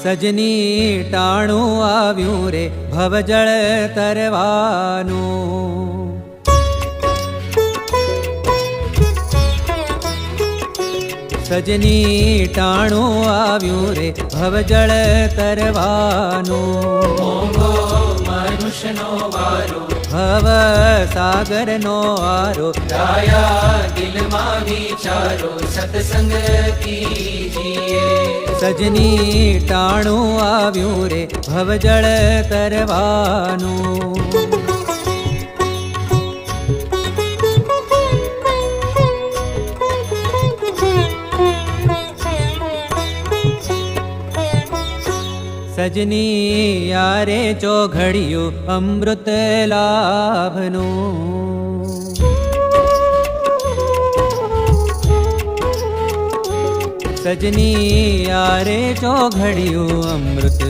સજની ટાણું આવ્યું રે ભવજળ તરવાનું. સજની ટાણું આવ્યું રે ભવજળ તરવાનું. મોંઘો મનુષ્યનો વારો ભવ સાગરનો આરો રાયા દિલમાં વિચારો સત્સંગ કીજીએ. સજની ટાણું આવ્યું રે ભવજળ તરવાનું. સજની યારે ચોઘડિયું અમૃત લાભનું. સજની યારે ચોઘડિયું અમૃત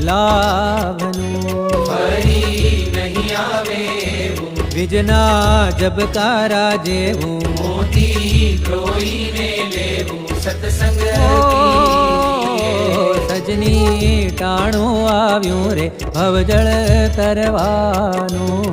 લાભનું. ફરી નહીં આવે એવું વિજના જબકારા જેવું મોતી ગ્રોઈને લેવું સત્સંગ સજની ટાણું આવ્યું રે ભવજળ તરવાનું.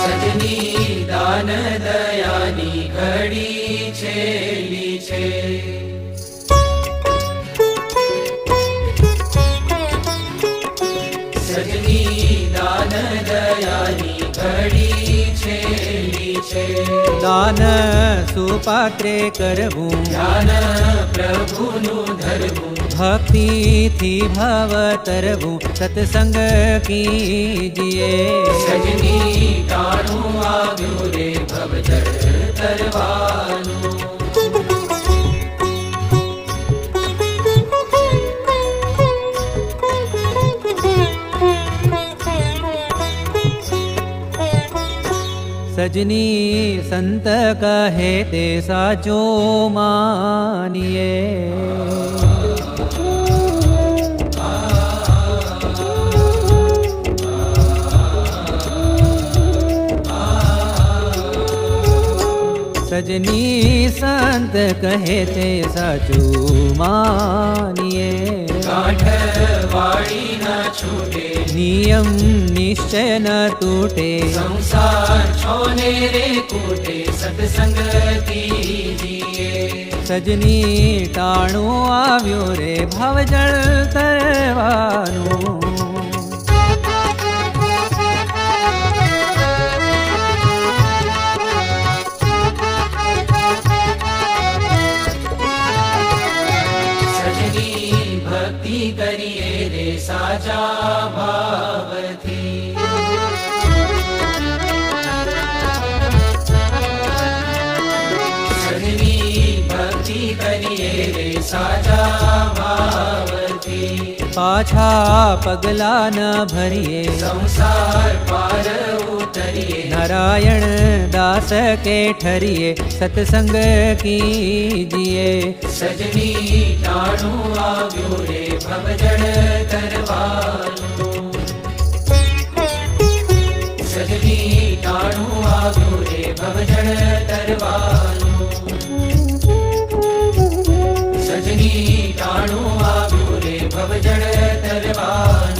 સજની દાન દયાની ઘડી છેલી છે. સજની દાન દયાની ઘડી છેલી છે. દાન સુપાત્રે કરવું ધ્યાન પ્રભુનું ધરવું ભક્તિથી ભવ તરવું સત્સંગ કીજીએ. સજની ટાણું આવ્યું રે ભવજળ તરવાનું. સજની સંત કહે તે સાચો માનીએ. સજની સંત કહે તે સાચું માનીએ. ગાંઠ વાળી ન છૂટે નિયમ નિશ્ચય ન તૂટે સંસાર છોને રે કૂટે સત્સંગ કીજીએ. સજની ટાણું આવ્યું રે ભવજળ તરવાનું. સજની ભક્તિ કરીએ રે સાચા ભાવથી. સજની ભક્તિ કરીએ રે સાચા ભાવથી. પાછા પગલા ન ભરીએ સંસાર પાર ઉતરીએ. નારાયણ દાસ કે ઠરીએ સત્સંગ કીજીએ. સજની ટાણું આવ્યું રે ભવજળ તરવાનું. સજની ટાણું આવ્યું રે ભવજળ તરવાનું. સજની ટાણું આવ્યું રે ભવજળ તરવાનું.